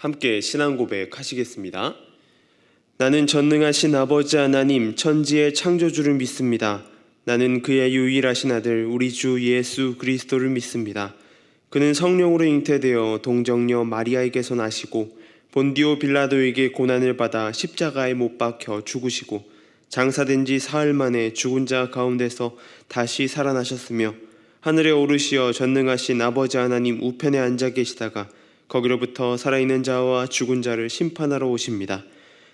함께 신앙 고백하시겠습니다. 나는 전능하신 아버지 하나님 천지의 창조주를 믿습니다. 나는 그의 유일하신 아들 우리 주 예수 그리스도를 믿습니다. 그는 성령으로 잉태되어 동정녀 마리아에게서 나시고 본디오 빌라도에게 고난을 받아 십자가에 못 박혀 죽으시고 장사된 지 사흘 만에 죽은 자 가운데서 다시 살아나셨으며 하늘에 오르시어 전능하신 아버지 하나님 우편에 앉아 계시다가 거기로부터 살아있는 자와 죽은 자를 심판하러 오십니다.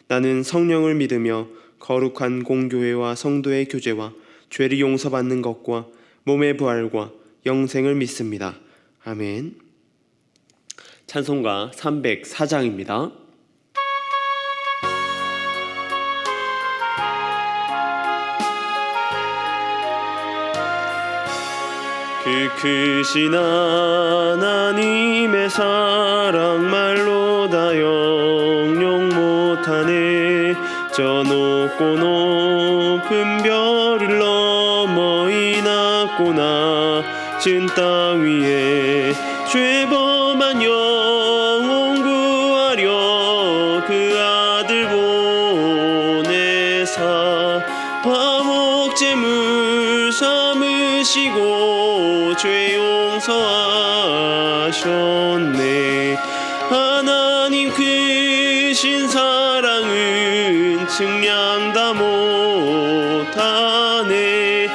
나는 성령을 믿으며 거룩한 공교회와 성도의 교제와 죄를 용서받는 것과 몸의 부활과 영생을 믿습니다. 아멘. 찬송가 304장입니다. 그 크신 하나님의 사랑 말로 다 영영 못하네. 저 높고 높은 별을 넘어 이 낮고 낮은 땅 위에 죄범한 영혼 구하려 그 아들 보내사 화목제물 삼으시고 죄 용서하셨네. 하나님 크신 사랑은 측량 다 못하네.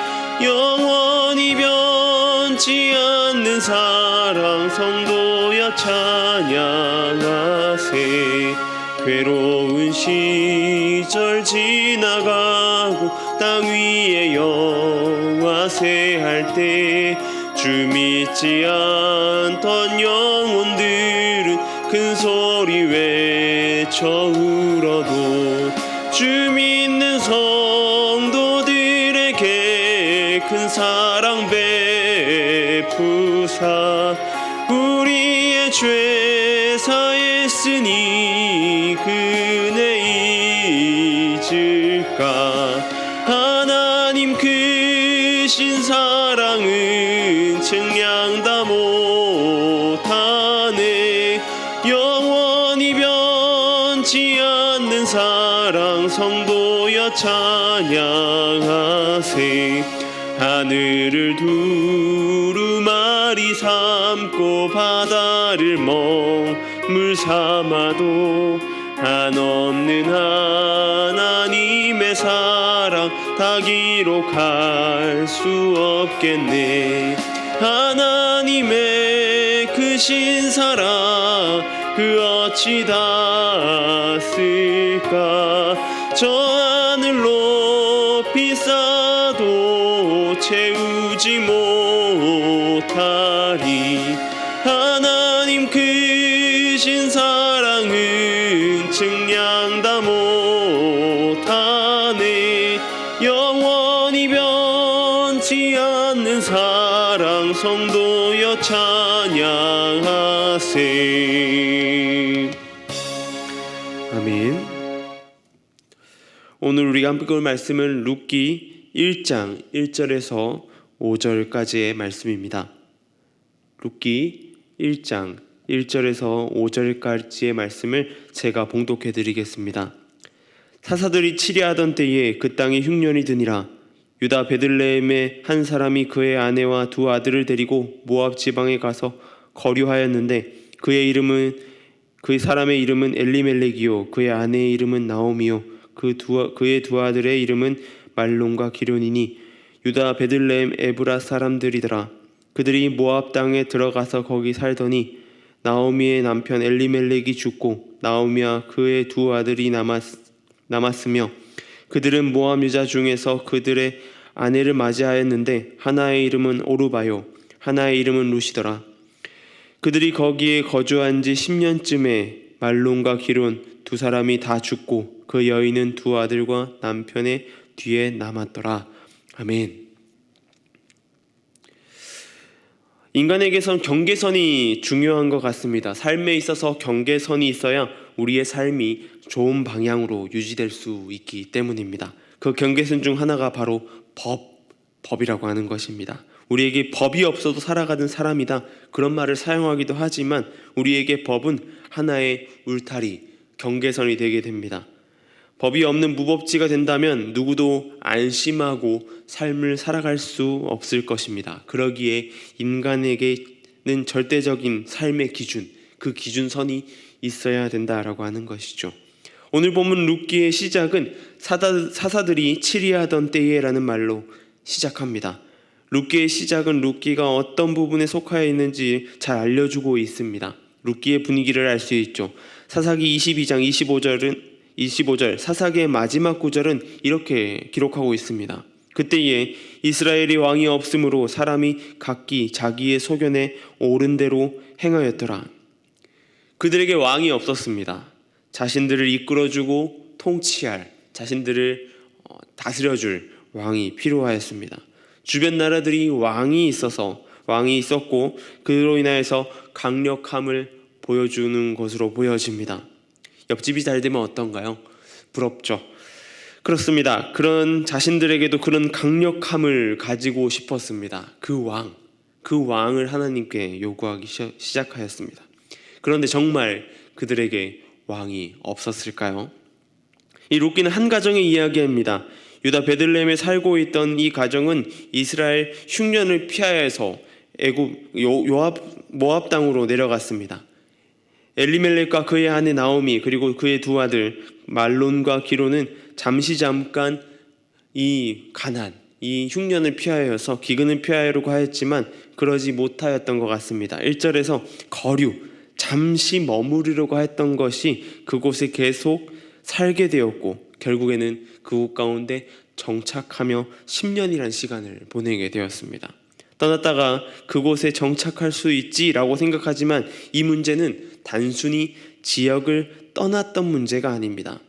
영원히 변치 않는 사랑 성도여 찬양하세. 괴로운 시절 지나가고 땅 위에 영화세할 때 주 믿지 않던 영혼들은 큰 소리 외쳐 울어도 주 믿는 성도들에게 큰 사랑 베푸사 우리의 죄 사했으니 그네 잊을까. 하나님 크신 사랑은 측량 다 못하네. 영원히 변치 않는 사랑 성도여 찬양하세. 하늘을 두루마리 삼고 바다를 먹물 삼아도 한없는 하나님의 사랑 다 기록할 수 없겠네. 하나님의 크신 사랑 그 어찌 다 쓸까. 저 하늘 높이 쌓아도 채우지 못하리. 하나님 크신 사랑은 측량 다 못하네. 영원히 변치 않는 사랑 성도여 찬양하세. 아멘. 오늘 우리가 함께 볼 말씀은 룻기 1장 1절에서 5절까지의 말씀입니다. 룻기 1장 1절에서 5절까지의 말씀을 제가 봉독해 드리겠습니다. 사사들이 치리하던 때에 그 땅에 흉년이 드니라. 유다 베들레헴의 한 사람이 그의 아내와 두 아들을 데리고 모압 지방에 가서 거류하였는데 그 사람의 이름은 엘리멜렉이요 그의 아내의 이름은 나오미요 그의 두 아들의 이름은 말론과 기련이니 유다 베들레헴 에브라 사람들이더라. 그들이 모압 땅에 들어가서 거기 살더니 나오미의 남편 엘리멜렉이 죽고 나오미와 그의 두 아들이 남았으며 그들은 모압 여자 중에서 그들의 아내를 맞이하였는데 하나의 이름은 오르바요 하나의 이름은 룻이더라. 그들이 거기에 거주한 지 10년쯤에 말론과 기론 두 사람이 다 죽고 그 여인은 두 아들과 남편의 뒤에 남았더라. 아멘. 인간에게선 경계선이 중요한 것 같습니다. 삶에 있어서 경계선이 있어야 우리의 삶이 좋은 방향으로 유지될 수 있기 때문입니다. 그 경계선 중 하나가 바로 법이라고 하는 것입니다. 우리에게 법이 없어도 살아가는 사람이다, 그런 말을 사용하기도 하지만 우리에게 법은 하나의 울타리, 경계선이 되게 됩니다. 법이 없는 무법지가 된다면 누구도 안심하고 삶을 살아갈 수 없을 것입니다. 그러기에 인간에게는 절대적인 삶의 기준, 그 기준선이 있어야 된다라고 하는 것이죠. 오늘 본문 룻기의 시작은 사사들이 치리하던 때에라는 말로 시작합니다. 룻기의 시작은 룻기가 어떤 부분에 속하여 있는지 잘 알려주고 있습니다. 룻기의 분위기를 알 수 있죠. 사사기 22장 25절 사사기의 마지막 구절은 이렇게 기록하고 있습니다. 그때에 이스라엘이 왕이 없으므로 사람이 각기 자기의 소견에 옳은 대로 행하였더라. 그들에게 왕이 없었습니다. 자신들을 이끌어주고 통치할, 자신들을 다스려줄 왕이 필요하였습니다. 주변 나라들이 왕이 있었고 그로 인하여서 강력함을 보여주는 것으로 보여집니다. 옆집이 잘 되면 어떤가요? 부럽죠. 그렇습니다. 그런 자신들에게도 그런 강력함을 가지고 싶었습니다. 그 왕을 하나님께 요구하기 시작하였습니다. 그런데 정말 그들에게 왕이 없었을까요? 이 룻기는 한 가정의 이야기입니다. 유다 베들레헴에 살고 있던 이 가정은 이스라엘 흉년을 피하여서 모압 땅으로 내려갔습니다. 엘리멜렉과 그의 아내 나오미 그리고 그의 두 아들 말론과 기로는 잠깐 이 가난, 이 흉년을 피하여서 기근을 피하려고 하였지만 그러지 못하였던 것 같습니다. 1절에서 잠시 머무르려고 했던 것이 그곳에 계속 살게 되었고 결국에는 그곳 가운데 정착하며 10년이란 시간을 보내게 되었습니다. 떠났다가 그곳에 정착할 수 있지라고 생각하지만 이 문제는 단순히 지역을 떠났던 문제가 아닙니다.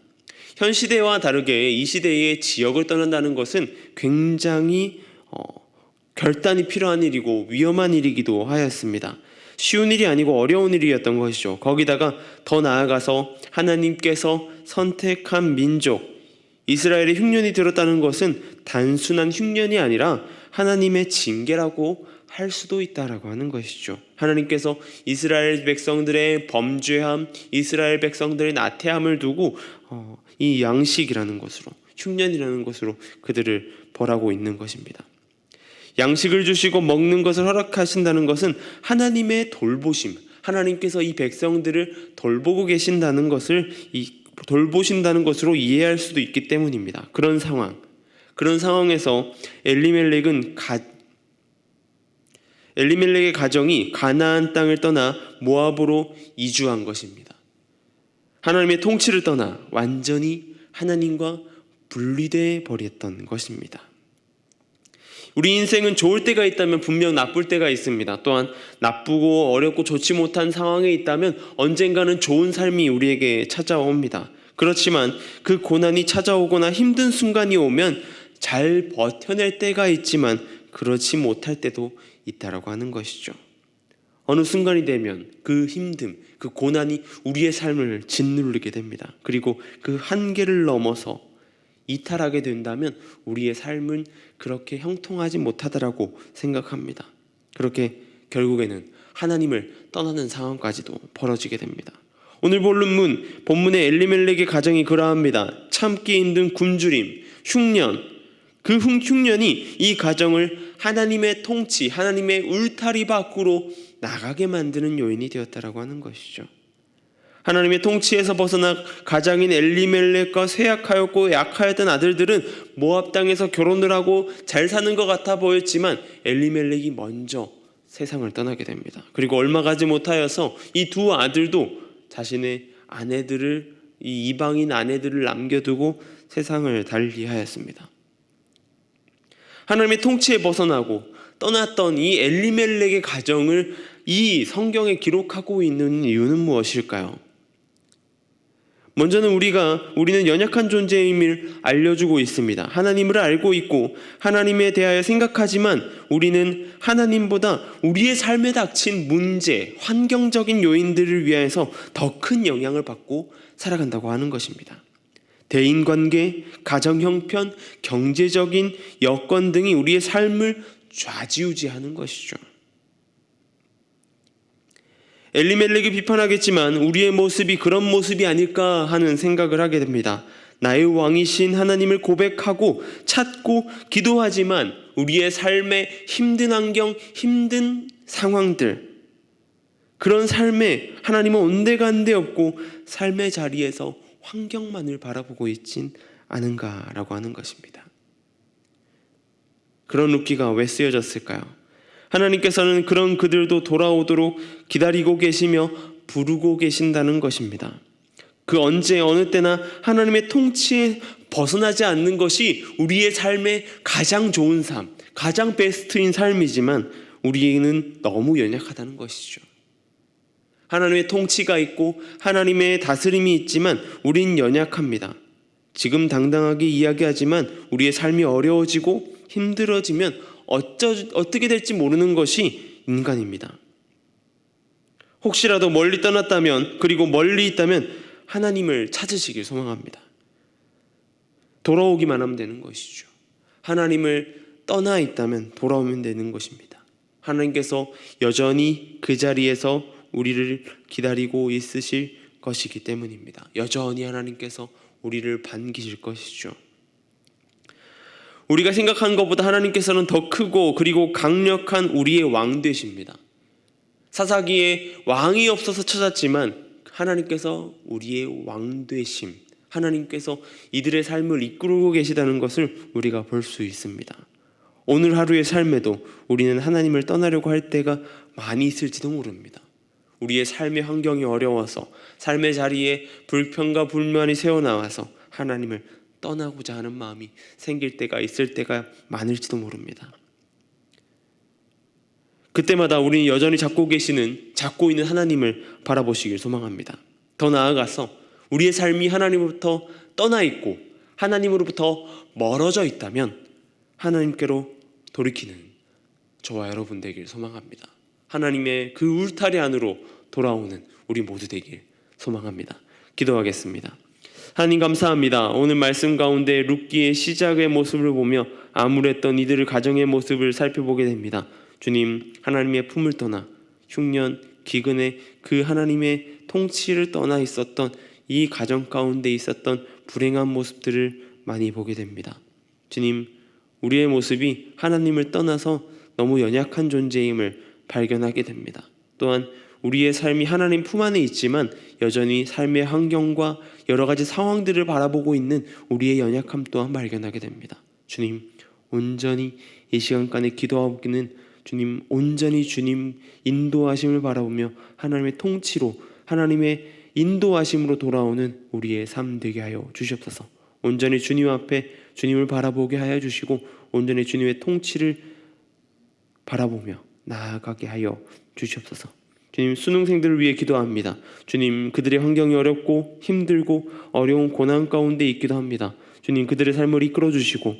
현 시대와 다르게 이 시대의 지역을 떠난다는 것은 굉장히 결단이 필요한 일이고 위험한 일이기도 하였습니다. 쉬운 일이 아니고 어려운 일이었던 것이죠. 거기다가 더 나아가서 하나님께서 선택한 민족 이스라엘의 흉년이 들었다는 것은 단순한 흉년이 아니라 하나님의 징계라고 할 수도 있다라고 하는 것이죠. 하나님께서 이스라엘 백성들의 범죄함, 이스라엘 백성들의 나태함을 두고 이 양식이라는 것으로, 흉년이라는 것으로 그들을 벌하고 있는 것입니다. 양식을 주시고 먹는 것을 허락하신다는 것은 하나님의 돌보심, 하나님께서 이 백성들을 돌보고 계신다는 것을 돌보신다는 것으로 이해할 수도 있기 때문입니다. 그런 상황에서 엘리멜렉의 가정이 가나안 땅을 떠나 모압으로 이주한 것입니다. 하나님의 통치를 떠나 완전히 하나님과 분리돼 버렸던 것입니다. 우리 인생은 좋을 때가 있다면 분명 나쁠 때가 있습니다. 또한 나쁘고 어렵고 좋지 못한 상황에 있다면 언젠가는 좋은 삶이 우리에게 찾아옵니다. 그렇지만 그 고난이 찾아오거나 힘든 순간이 오면 잘 버텨낼 때가 있지만 그렇지 못할 때도 있다라고 하는 것이죠. 어느 순간이 되면 그 힘듦, 그 고난이 우리의 삶을 짓누르게 됩니다. 그리고 그 한계를 넘어서 이탈하게 된다면 우리의 삶은 그렇게 형통하지 못하다라고 생각합니다. 그렇게 결국에는 하나님을 떠나는 상황까지도 벌어지게 됩니다. 오늘 본문의 엘리멜렉의 가정이 그러합니다. 참기 힘든 굶주림, 흉년, 그 흉년이 이 가정을 하나님의 통치, 하나님의 울타리 밖으로 나가게 만드는 요인이 되었다라고 하는 것이죠. 하나님의 통치에서 벗어나 가장인 엘리멜렉과 쇠약하였고 약하였던 아들들은 모압 땅에서 결혼을 하고 잘 사는 것 같아 보였지만 엘리멜렉이 먼저 세상을 떠나게 됩니다. 그리고 얼마 가지 못하여서 이 두 아들도 자신의 아내들을, 이 이방인 아내들을 남겨두고 세상을 달리하였습니다. 하나님의 통치에 벗어나고 떠났던 이 엘리멜렉의 가정을 이 성경에 기록하고 있는 이유는 무엇일까요? 먼저는 우리는 연약한 존재임을 알려주고 있습니다. 하나님을 알고 있고 하나님에 대하여 생각하지만 우리는 하나님보다 우리의 삶에 닥친 문제, 환경적인 요인들을 위해서 더 큰 영향을 받고 살아간다고 하는 것입니다. 대인관계, 가정 형편, 경제적인 여건 등이 우리의 삶을 좌지우지하는 것이죠. 엘리멜렉이 비판하겠지만 우리의 모습이 그런 모습이 아닐까 하는 생각을 하게 됩니다. 나의 왕이신 하나님을 고백하고 찾고 기도하지만 우리의 삶의 힘든 환경, 힘든 상황들, 그런 삶에 하나님은 온데간데 없고 삶의 자리에서 환경만을 바라보고 있진 않은가라고 하는 것입니다. 그런 룻기가 왜 쓰여졌을까요? 하나님께서는 그런 그들도 돌아오도록 기다리고 계시며 부르고 계신다는 것입니다. 그 언제 어느 때나 하나님의 통치에 벗어나지 않는 것이 우리의 삶의 가장 좋은 삶, 가장 베스트인 삶이지만 우리는 너무 연약하다는 것이죠. 하나님의 통치가 있고 하나님의 다스림이 있지만 우린 연약합니다. 지금 당당하게 이야기하지만 우리의 삶이 어려워지고 힘들어지면 어떻게 될지 모르는 것이 인간입니다. 혹시라도 멀리 떠났다면, 그리고 멀리 있다면 하나님을 찾으시길 소망합니다. 돌아오기만 하면 되는 것이죠. 하나님을 떠나 있다면 돌아오면 되는 것입니다. 하나님께서 여전히 그 자리에서 우리를 기다리고 있으실 것이기 때문입니다. 여전히 하나님께서 우리를 반기실 것이죠. 우리가 생각하는 것보다 하나님께서는 더 크고 그리고 강력한 우리의 왕 되십니다. 사사기에 왕이 없어서 찾았지만 하나님께서 우리의 왕 되심, 하나님께서 이들의 삶을 이끌고 계시다는 것을 우리가 볼 수 있습니다. 오늘 하루의 삶에도 우리는 하나님을 떠나려고 할 때가 많이 있을지도 모릅니다. 우리의 삶의 환경이 어려워서 삶의 자리에 불평과 불만이 새어나와서 하나님을 떠나고자 하는 마음이 생길 때가 있을 때가 많을지도 모릅니다. 그때마다 우리는 여전히 잡고 있는 하나님을 바라보시길 소망합니다. 더 나아가서 우리의 삶이 하나님으로부터 떠나 있고 하나님으로부터 멀어져 있다면 하나님께로 돌이키는 저와 여러분 되길 소망합니다. 하나님의 그 울타리 안으로 돌아오는 우리 모두 되길 소망합니다. 기도하겠습니다. 하나님 감사합니다. 오늘 말씀 가운데 룻기의 시작의 모습을 보며 암울했던 이들의 가정의 모습을 살펴보게 됩니다. 주님, 하나님의 품을 떠나 흉년, 기근의 그 하나님의 통치를 떠나 있었던 이 가정 가운데 있었던 불행한 모습들을 많이 보게 됩니다. 주님, 우리의 모습이 하나님을 떠나서 너무 연약한 존재임을 발견하게 됩니다. 또한 우리의 삶이 하나님 품 안에 있지만 여전히 삶의 환경과 여러 가지 상황들을 바라보고 있는 우리의 연약함 또한 발견하게 됩니다. 주님, 온전히 이 시간간에 기도하기는 주님, 온전히 주님 인도하심을 바라보며 하나님의 통치로, 하나님의 인도하심으로 돌아오는 우리의 삶 되게 하여 주시옵소서. 온전히 주님 앞에 주님을 바라보게 하여 주시고 온전히 주님의 통치를 바라보며 나아가게 하여 주시옵소서. 주님, 수능생들을 위해 기도합니다. 주님, 그들의 환경이 어렵고 힘들고 어려운 고난 가운데 있기도 합니다. 주님, 그들의 삶을 이끌어 주시고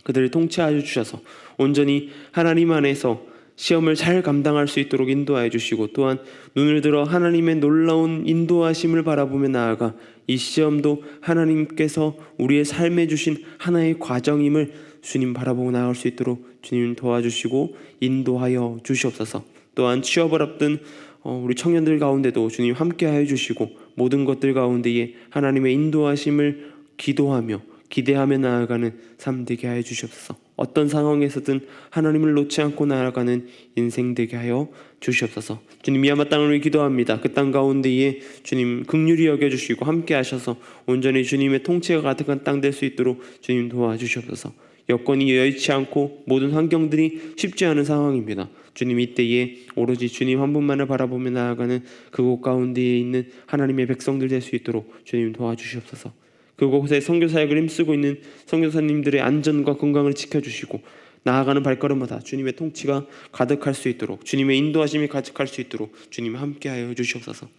그들을 통치하여 주셔서 온전히 하나님 안에서 시험을 잘 감당할 수 있도록 인도하여 주시고 또한 눈을 들어 하나님의 놀라운 인도하심을 바라보며 나아가 이 시험도 하나님께서 우리의 삶에 주신 하나의 과정임을 주님 바라보고 나아갈 수 있도록 주님 도와주시고 인도하여 주시옵소서. 또한 취업을 앞둔 우리 청년들 가운데도 주님 함께하여 주시고 모든 것들 가운데에 하나님의 인도하심을 기도하며 기대하며 나아가는 삶 되게 하여 주시옵소서. 어떤 상황에서든 하나님을 놓지 않고 나아가는 인생 되게 하여 주시옵소서. 주님, 미얀마 땅을 위해 기도합니다. 그 땅 가운데에 주님 긍휼히 여겨주시고 함께 하셔서 온전히 주님의 통치가 가득한 땅 될 수 있도록 주님 도와주시옵소서. 여건이 여의치 않고 모든 환경들이 쉽지 않은 상황입니다. 주님, 이때에 오로지 주님 한 분만을 바라보며 나아가는 그곳 가운데에 있는 하나님의 백성들 될 수 있도록 주님 도와주시옵소서. 그곳에 선교사역을 힘쓰고 있는 선교사님들의 안전과 건강을 지켜주시고 나아가는 발걸음마다 주님의 통치가 가득할 수 있도록 주님의 인도하심이 가득할 수 있도록 주님 함께하여 주시옵소서.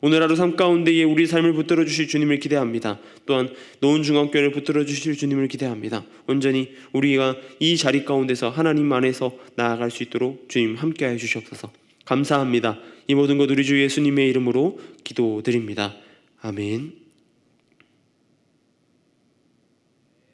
오늘 하루 삶 가운데에 우리 삶을 붙들어 주실 주님을 기대합니다. 또한 노은중앙교회를 붙들어 주실 주님을 기대합니다. 온전히 우리가 이 자리 가운데서 하나님 안에서 나아갈 수 있도록 주님 함께하여 주시옵소서. 감사합니다. 이 모든 것 우리 주 예수님의 이름으로 기도드립니다. 아멘.